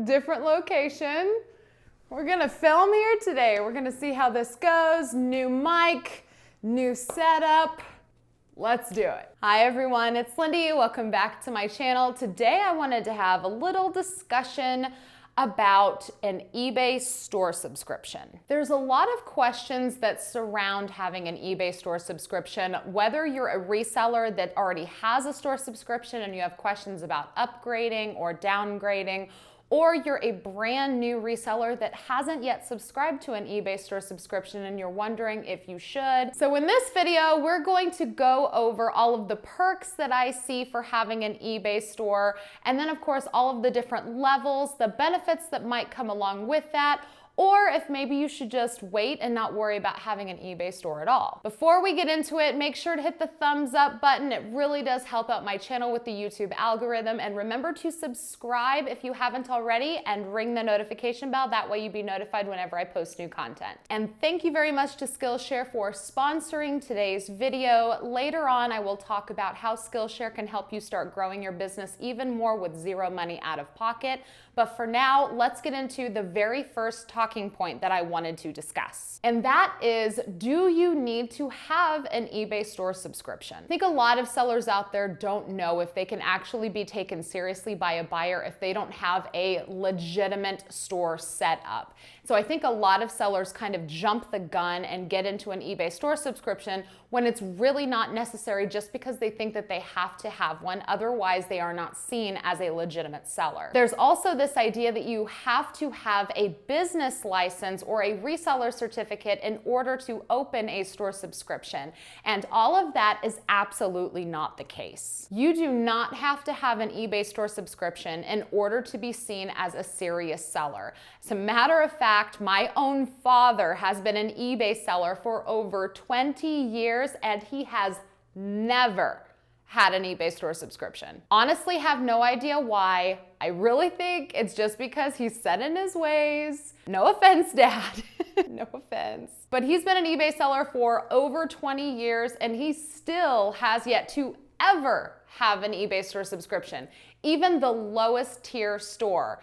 different location. We're gonna film here today. We're gonna see how this goes. New mic, new setup. Let's do it. Hi everyone, it's Lindey. Welcome back to my channel. Today I wanted to have a little discussion about an eBay store subscription. There's a lot of questions that surround having an eBay store subscription, whether you're a reseller that already has a store subscription and you have questions about upgrading or downgrading, or you're a brand new reseller that hasn't yet subscribed to an eBay store subscription and you're wondering if you should. So in this video, we're going to go over all of the perks that I see for having an eBay store, and then of course all of the different levels, the benefits that might come along with that, or if maybe you should just wait and not worry about having an eBay store at all. Before we get into it, make sure to hit the thumbs up button. It really does help out my channel with the YouTube algorithm. And remember to subscribe if you haven't already and ring the notification bell. That way you'll be notified whenever I post new content. And thank you very much to Skillshare for sponsoring today's video. Later on, I will talk about how Skillshare can help you start growing your business even more with zero money out of pocket. But for now, let's get into the very first talking point that I wanted to discuss. And that is, do you need to have an eBay store subscription? I think a lot of sellers out there don't know if they can actually be taken seriously by a buyer if they don't have a legitimate store set up. So I think a lot of sellers kind of jump the gun and get into an eBay store subscription when it's really not necessary, just because they think that they have to have one. Otherwise, they are not seen as a legitimate seller. There's also this idea that you have to have a business license or a reseller certificate in order to open a store subscription. And all of that is absolutely not the case. You do not have to have an eBay store subscription in order to be seen as a serious seller. As a matter of fact, my own father has been an eBay seller for over 20 years and he has never had an eBay store subscription. Honestly, have no idea why. I really think it's just because he's set in his ways. No offense, Dad. No offense. But he's been an eBay seller for over 20 years and he still has yet to ever have an eBay store subscription, even the lowest tier store.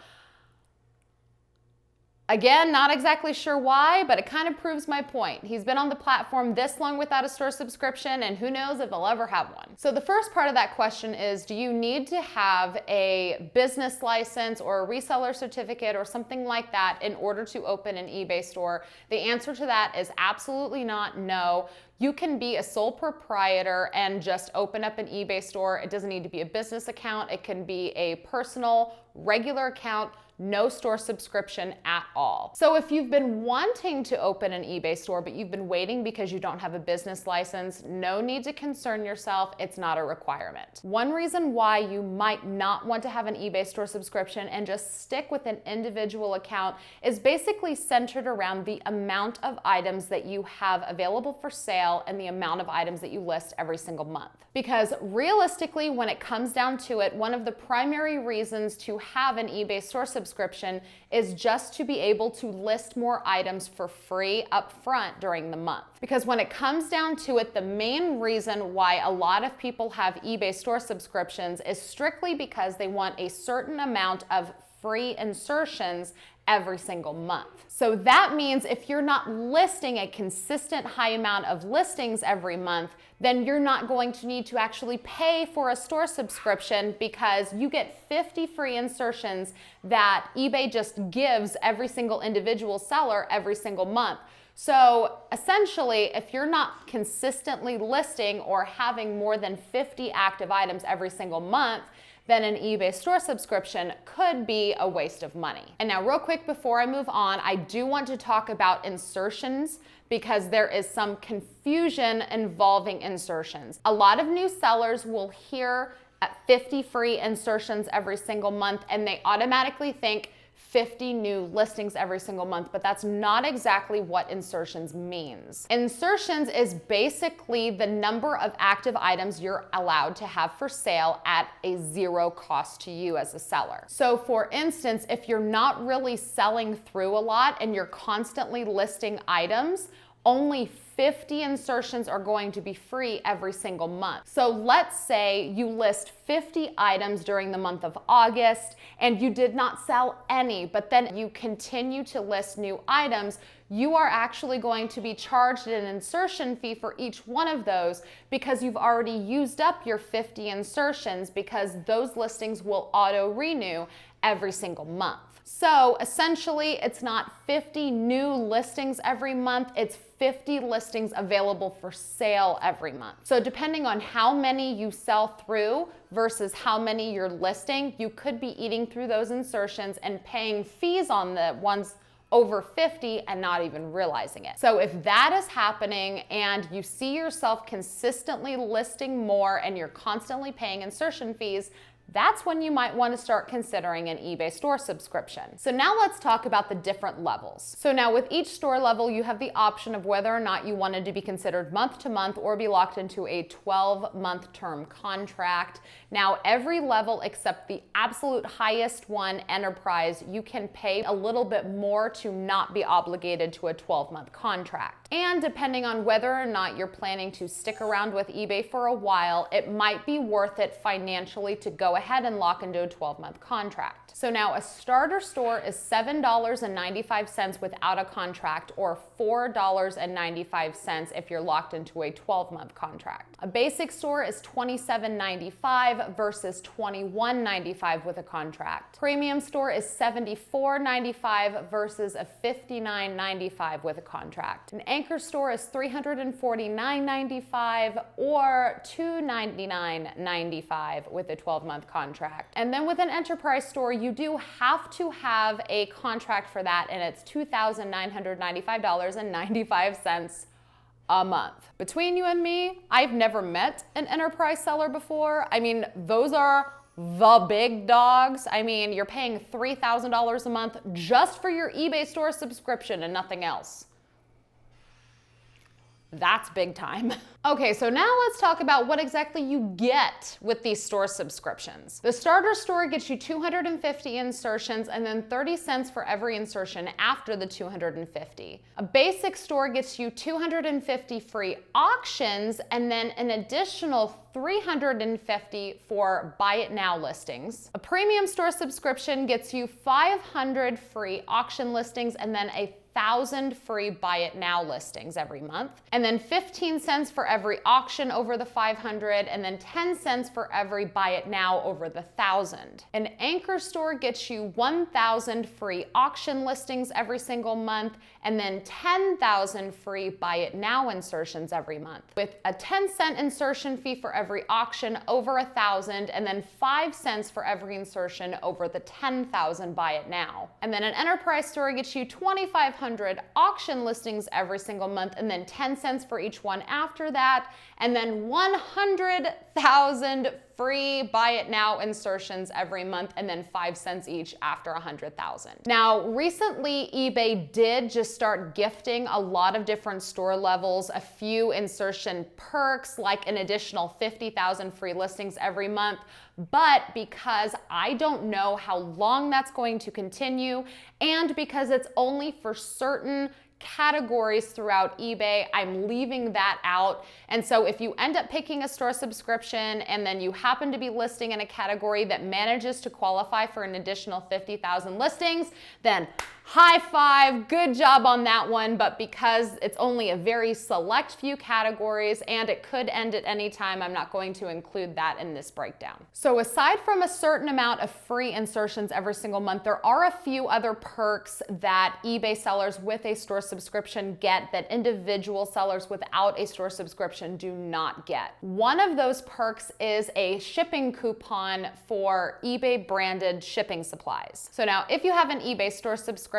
Again, not exactly sure why, but it kind of proves my point. He's been on the platform this long without a store subscription, and who knows if he'll ever have one. So the first part of that question is, do you need to have a business license or a reseller certificate or something like that in order to open an eBay store? The answer to that is absolutely not, no. You can be a sole proprietor and just open up an eBay store. It doesn't need to be a business account. It can be a personal, regular account, no store subscription at all. So if you've been wanting to open an eBay store, but you've been waiting because you don't have a business license, no need to concern yourself. It's not a requirement. One reason why you might not want to have an eBay store subscription and just stick with an individual account is basically centered around the amount of items that you have available for sale and the amount of items that you list every single month. Because realistically, when it comes down to it, one of the primary reasons to have an eBay store subscription is just to be able to list more items for free up front during the month. Because when it comes down to it, the main reason why a lot of people have eBay store subscriptions is strictly because they want a certain amount of free insertions every single month. So that means if you're not listing a consistent high amount of listings every month, then you're not going to need to actually pay for a store subscription, because you get 50 free insertions that eBay just gives every single individual seller every single month. So essentially, if you're not consistently listing or having more than 50 active items every single month, then an eBay store subscription could be a waste of money. And now real quick before I move on, I do want to talk about insertions, because there is some confusion involving insertions. A lot of new sellers will hear 50 free insertions every single month and they automatically think 50 new listings every single month, but that's not exactly what insertions means. Insertions is basically the number of active items you're allowed to have for sale at a zero cost to you as a seller. So for instance, if you're not really selling through a lot and you're constantly listing items, only 50 insertions are going to be free every single month. So let's say you list 50 items during the month of August and you did not sell any, but then you continue to list new items. You are actually going to be charged an insertion fee for each one of those because you've already used up your 50 insertions, because those listings will auto renew every single month. So essentially, it's not 50 new listings every month, it's 50 listings available for sale every month. So depending on how many you sell through versus how many you're listing, you could be eating through those insertions and paying fees on the ones over 50 and not even realizing it. So if that is happening and you see yourself consistently listing more and you're constantly paying insertion fees, that's when you might want to start considering an eBay store subscription. So now let's talk about the different levels. So now with each store level, you have the option of whether or not you wanted to be considered month to month or be locked into a 12-month term contract. Now every level except the absolute highest one, Enterprise, you can pay a little bit more to not be obligated to a 12-month contract. And depending on whether or not you're planning to stick around with eBay for a while, it might be worth it financially to go ahead and lock into a 12-month contract. So now a starter store is $7.95 without a contract, or $4.95 if you're locked into a 12-month contract. A basic store is $27.95 versus $21.95 with a contract. Premium store is $74.95 versus a $59.95 with a contract. An anchor store is $349.95 or $299.95 with a 12-month contract. And then with an enterprise store, you do have to have a contract for that, and it's $2,995.95 a month. Between you and me, I've never met an enterprise seller before. I mean, those are the big dogs. I mean, you're paying $3,000 a month just for your eBay store subscription and nothing else. That's big time. Okay, so now let's talk about what exactly you get with these store subscriptions. The starter store gets you 250 insertions and then 30 cents for every insertion after the 250. A basic store gets you 250 free auctions and then an additional 350 for buy it now listings. A premium store subscription gets you 500 free auction listings and then 1,000 free buy it now listings every month, and then 15 cents for every auction over the 500, and then 10 cents for every buy it now over the 1,000. An anchor store gets you 1,000 free auction listings every single month, and then 10,000 free buy it now insertions every month, with a 10-cent insertion fee for every auction over 1,000, and then 5 cents for every insertion over the 10,000 buy it now. And then an enterprise store gets you 2,500 auction listings every single month, and then 10 cents for each one after that, and then 100,000 free buy it now insertions every month, and then 5 cents each after 100,000. Now, recently eBay did just start gifting a lot of different store levels a few insertion perks, like an additional 50,000 free listings every month. But because I don't know how long that's going to continue, and because it's only for certain categories throughout eBay, I'm leaving that out. And so if you end up picking a store subscription and then you happen to be listing in a category that manages to qualify for an additional 50,000 listings, then high five, good job on that one. But because it's only a very select few categories and it could end at any time, I'm not going to include that in this breakdown. So aside from a certain amount of free insertions every single month, there are a few other perks that eBay sellers with a store subscription get that individual sellers without a store subscription do not get. One of those perks is a shipping coupon for eBay branded shipping supplies. So now if you have an eBay store subscription,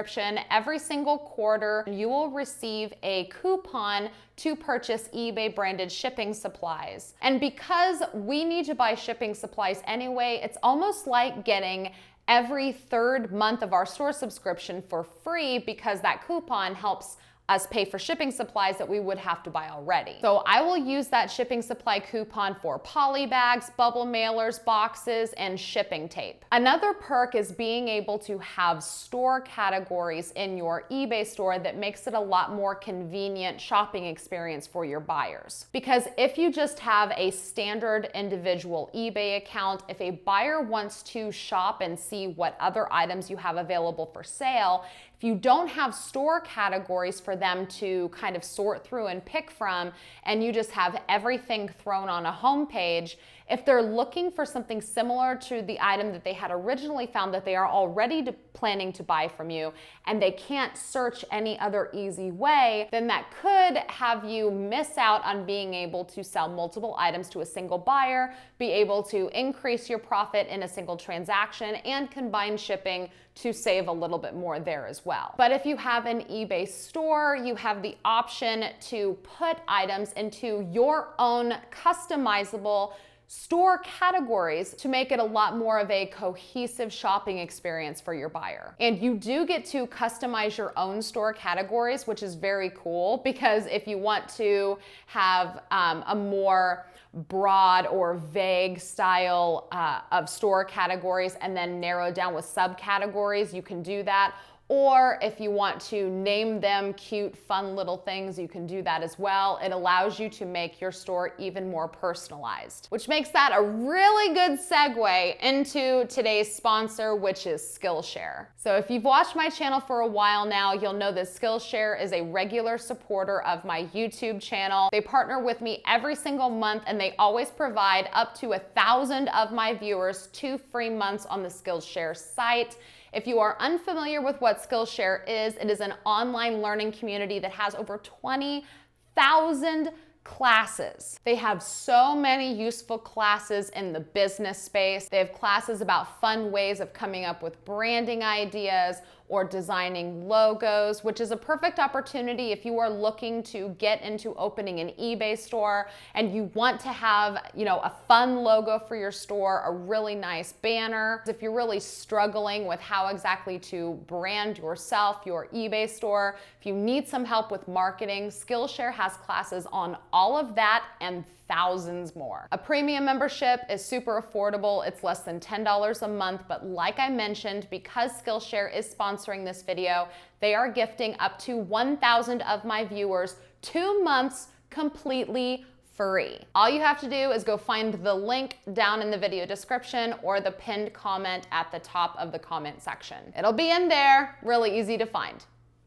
every single quarter you will receive a coupon to purchase eBay branded shipping supplies. And because we need to buy shipping supplies anyway, it's almost like getting every third month of our store subscription for free, because that coupon helps us pay for shipping supplies that we would have to buy already. So I will use that shipping supply coupon for poly bags, bubble mailers, boxes, and shipping tape. Another perk is being able to have store categories in your eBay store that makes it a lot more convenient shopping experience for your buyers. Because if you just have a standard individual eBay account, if a buyer wants to shop and see what other items you have available for sale, if you don't have store categories for them to kind of sort through and pick from, and you just have everything thrown on a home page, if they're looking for something similar to the item that they had originally found that they are already planning to buy from you, and they can't search any other easy way, then that could have you miss out on being able to sell multiple items to a single buyer, be able to increase your profit in a single transaction, and combine shipping to save a little bit more there as well. But if you have an eBay store, you have the option to put items into your own customizable store categories to make it a lot more of a cohesive shopping experience for your buyer. And you do get to customize your own store categories, which is very cool, because if you want to have a more broad or vague style of store categories and then narrow down with subcategories, you can do that. Or if you want to name them cute, fun little things, you can do that as well. It allows you to make your store even more personalized, which makes that a really good segue into today's sponsor, which is Skillshare. So if you've watched my channel for a while now, you'll know that Skillshare is a regular supporter of my YouTube channel. They partner with me every single month, and they always provide up to 1,000 of my viewers 2 free months on the Skillshare site. If you are unfamiliar with what Skillshare is, it is an online learning community that has over 20,000 classes. They have so many useful classes in the business space. They have classes about fun ways of coming up with branding ideas or designing logos, which is a perfect opportunity if you are looking to get into opening an eBay store and you want to have, a fun logo for your store, a really nice banner. If you're really struggling with how exactly to brand yourself, your eBay store, if you need some help with marketing, Skillshare has classes on all of that and thousands more. A premium membership is super affordable. It's less than $10 a month, but like I mentioned, because Skillshare is sponsoring this video, they are gifting up to 1,000 of my viewers 2 months completely free. All you have to do is go find the link down in the video description or the pinned comment at the top of the comment section. It'll be in there, really easy to find.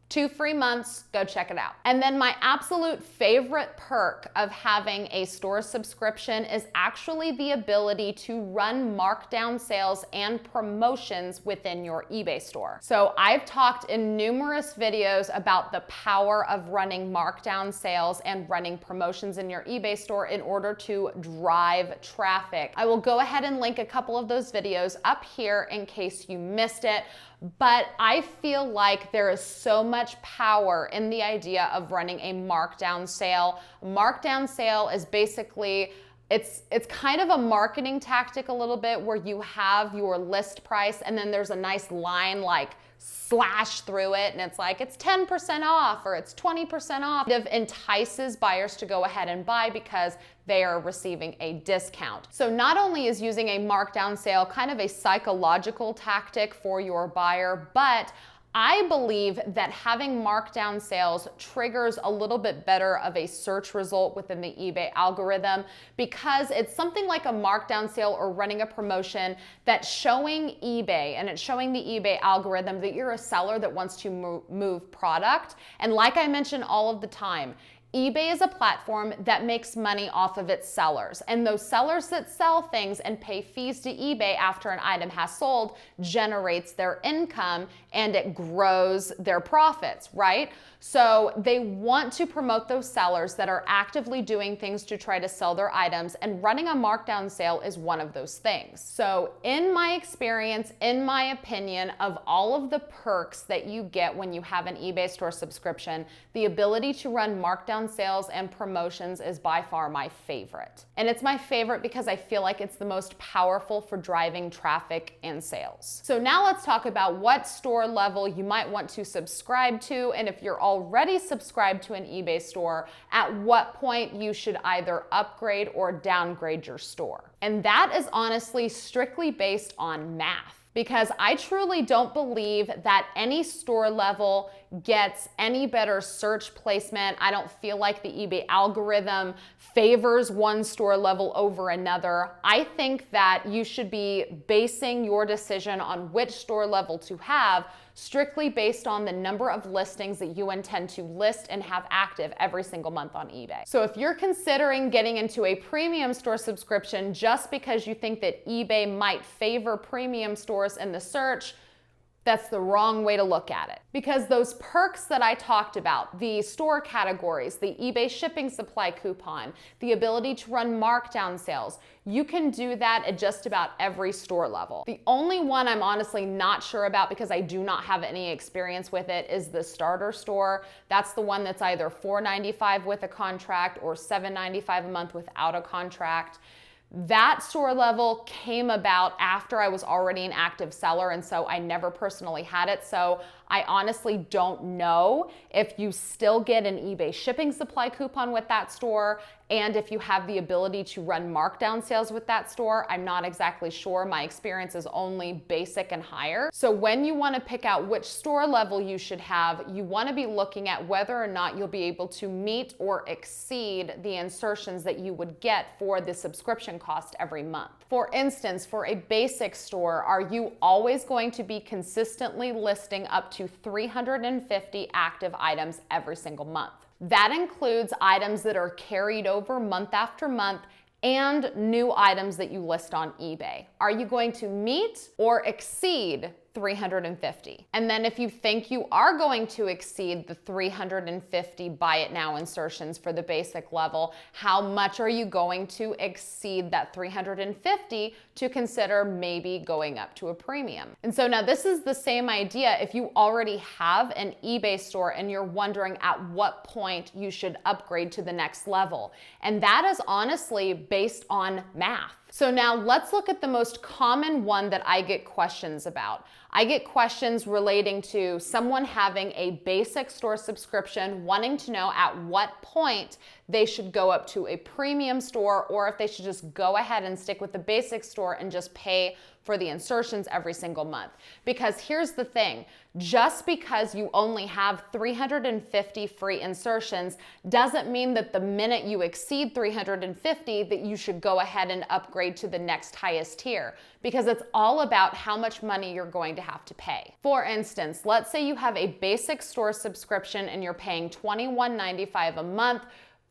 2 free months, go check it out. And then my absolute favorite perk of having a store subscription is actually the ability to run markdown sales and promotions within your eBay store. So I've talked in numerous videos about the power of running markdown sales and running promotions in your eBay store in order to drive traffic. I will go ahead and link a couple of those videos up here in case you missed it. But I feel like there is so much power in the idea of running a markdown sale. A markdown sale is basically, it's kind of a marketing tactic a little bit where you have your list price and then there's a nice line like slash through it and it's like it's 10% off or it's 20% off. It entices buyers to go ahead and buy because they are receiving a discount. So not only is using a markdown sale kind of a psychological tactic for your buyer, but I believe that having markdown sales triggers a little bit better of a search result within the eBay algorithm because it's something like a markdown sale or running a promotion that's showing eBay and it's showing the eBay algorithm that you're a seller that wants to move product. And like I mention all of the time, eBay is a platform that makes money off of its sellers, and those sellers that sell things and pay fees to eBay after an item has sold generates their income and it grows their profits, right? So they want to promote those sellers that are actively doing things to try to sell their items, and running a markdown sale is one of those things. So in my experience, in my opinion, of all of the perks that you get when you have an eBay store subscription, the ability to run markdown Markdown Sales and promotions is by far my favorite. And it's my favorite because I feel like it's the most powerful for driving traffic and sales. So now let's talk about what store level you might want to subscribe to, and if you're already subscribed to an eBay store, at what point you should either upgrade or downgrade your store. And that is honestly strictly based on math, because I truly don't believe that any store level gets any better search placement. I don't feel like the eBay algorithm favors one store level over another. I think that you should be basing your decision on which store level to have strictly based on the number of listings that you intend to list and have active every single month on eBay. So if you're considering getting into a premium store subscription just because you think that eBay might favor premium stores in the search, that's the wrong way to look at it. Because those perks that I talked about, the store categories, the eBay shipping supply coupon, the ability to run markdown sales, you can do that at just about every store level. The only one I'm honestly not sure about, because I do not have any experience with it, is the starter store. That's the one that's either $4.95 with a contract or $7.95 a month without a contract. That store level came about after I was already an active seller, and so I never personally had it. So I honestly don't know if you still get an eBay shipping supply coupon with that store, and if you have the ability to run markdown sales with that store. I'm not exactly sure. My experience is only basic and higher. So when you want to pick out which store level you should have, you want to be looking at whether or not you'll be able to meet or exceed the insertions that you would get for the subscription cost every month. For instance, for a basic store, are you always going to be consistently listing up to 350 active items every single month? That includes items that are carried over month after month and new items that you list on eBay. Are you going to meet or exceed 350? And then if you think you are going to exceed the 350 buy it now insertions for the basic level, how much are you going to exceed that 350 to consider maybe going up to a premium? And so now this is the same idea if you already have an eBay store and you're wondering at what point you should upgrade to the next level. And that is honestly based on math. So now let's look at the most common one that I get questions about. I get questions relating to someone having a basic store subscription, wanting to know at what point they should go up to a premium store, or if they should just go ahead and stick with the basic store and just pay for the insertions every single month. Because here's the thing, just because you only have 350 free insertions doesn't mean that the minute you exceed 350 that you should go ahead and upgrade to the next highest tier, because it's all about how much money you're going to have to pay. For instance, let's say you have a basic store subscription and you're paying $21.95 a month,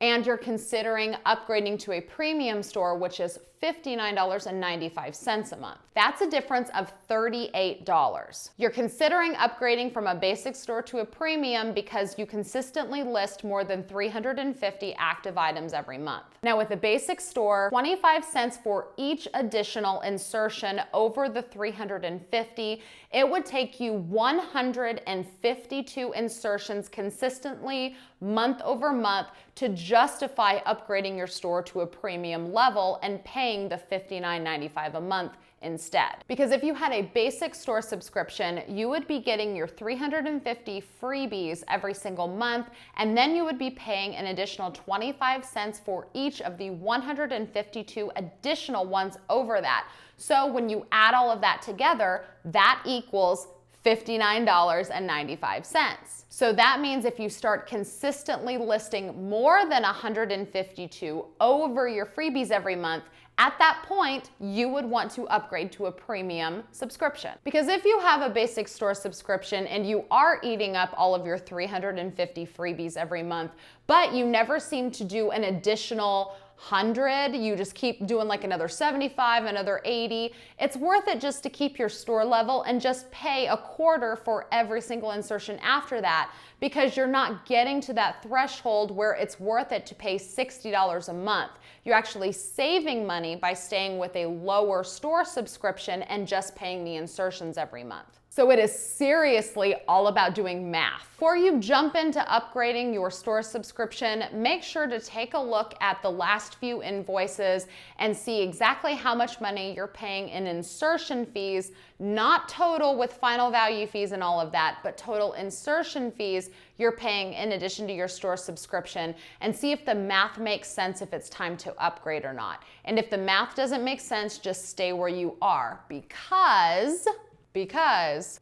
and you're considering upgrading to a premium store, which is $59.95 a month. That's a difference of $38. You're considering upgrading from a basic store to a premium because you consistently list more than 350 active items every month. Now with a basic store, 25 cents for each additional insertion over the 350, it would take you 152 insertions consistently month over month to justify upgrading your store to a premium level and paying the $59.95 a month instead. Because if you had a basic store subscription, you would be getting your 350 freebies every single month, and then you would be paying an additional 25 cents for each of the 152 additional ones over that. So when you add all of that together, that equals $59.95. So that means if you start consistently listing more than 152 over your freebies every month, at that point, you would want to upgrade to a premium subscription. Because if you have a basic store subscription and you are eating up all of your 350 freebies every month, but you never seem to do an additional 100, you just keep doing like another 75, another 80, it's worth it just to keep your store level and just pay a quarter for every single insertion after that, because you're not getting to that threshold where it's worth it to pay $60 a month. You're actually saving money by staying with a lower store subscription and just paying the insertions every month. So it is seriously all about doing math. Before you jump into upgrading your store subscription, make sure to take a look at the last few invoices and see exactly how much money you're paying in insertion fees, not total with final value fees and all of that, but total insertion fees you're paying in addition to your store subscription, and see if the math makes sense, if it's time to upgrade or not. And if the math doesn't make sense, just stay where you are, because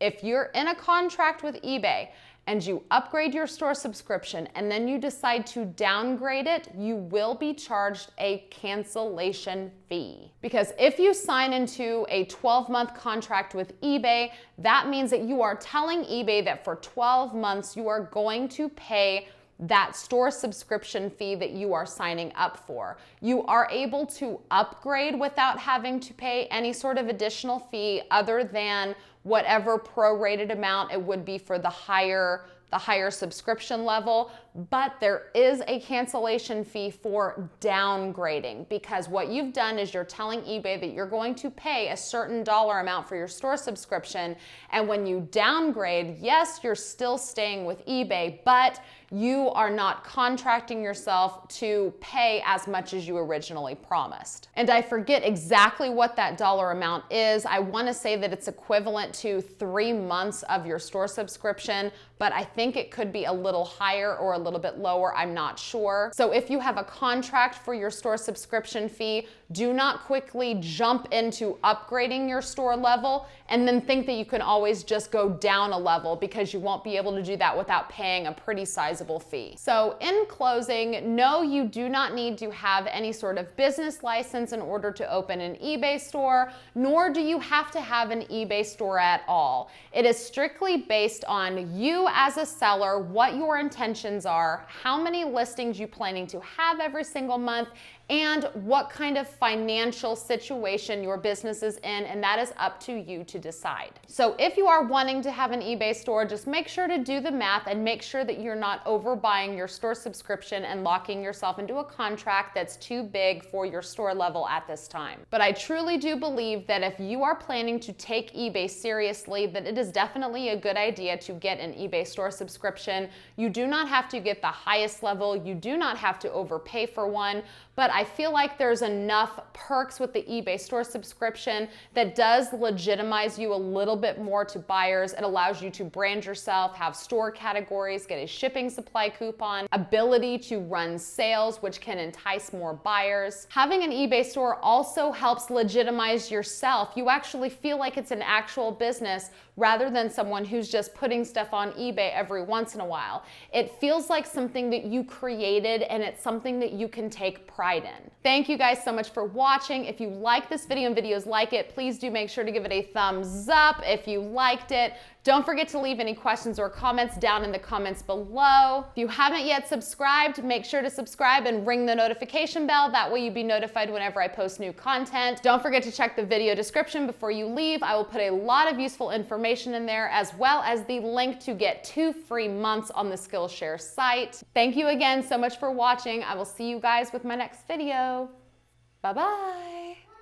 if you're in a contract with eBay and you upgrade your store subscription and then you decide to downgrade it, you will be charged a cancellation fee. Because if you sign into a 12-month contract with eBay, that means that you are telling eBay that for 12 months you are going to pay that store subscription fee that you are signing up for. You are able to upgrade without having to pay any sort of additional fee other than whatever prorated amount it would be for the higher subscription level, but there is a cancellation fee for downgrading, because what you've done is you're telling eBay that you're going to pay a certain dollar amount for your store subscription, and when you downgrade, yes, you're still staying with eBay, but you are not contracting yourself to pay as much as you originally promised. And I forget exactly what that dollar amount is. I want to say that it's equivalent to 3 months of your store subscription, but I think it could be a little higher or a little bit lower. I'm not sure. So if you have a contract for your store subscription fee, do not quickly jump into upgrading your store level and then think that you can always just go down a level, because you won't be able to do that without paying a pretty sizable fee. So in closing, no, you do not need to have any sort of business license in order to open an eBay store, nor do you have to have an eBay store at all. It is strictly based on you as a seller, what your intentions are, how many listings you're planning to have every single month, and what kind of financial situation your business is in, and that is up to you to decide. So if you are wanting to have an eBay store, just make sure to do the math and make sure that you're not overbuying your store subscription and locking yourself into a contract that's too big for your store level at this time. But I truly do believe that if you are planning to take eBay seriously, that it is definitely a good idea to get an eBay store subscription. You do not have to get the highest level, you do not have to overpay for one, but I feel like there's enough perks with the eBay store subscription that does legitimize you a little bit more to buyers. It allows you to brand yourself, have store categories, get a shipping supply coupon, ability to run sales, which can entice more buyers. Having an eBay store also helps legitimize yourself. You actually feel like it's an actual business rather than someone who's just putting stuff on eBay every once in a while. It feels like something that you created, and it's something that you can take pride in. Thank you guys so much for watching. If you like this video and videos like it, please do make sure to give it a thumbs up if you liked it. Don't forget to leave any questions or comments down in the comments below. If you haven't yet subscribed, make sure to subscribe and ring the notification bell. That way you'll be notified whenever I post new content. Don't forget to check the video description before you leave. I will put a lot of useful information in there, as well as the link to get 2 free months on the Skillshare site. Thank you again so much for watching. I will see you guys with my next video. Bye-bye.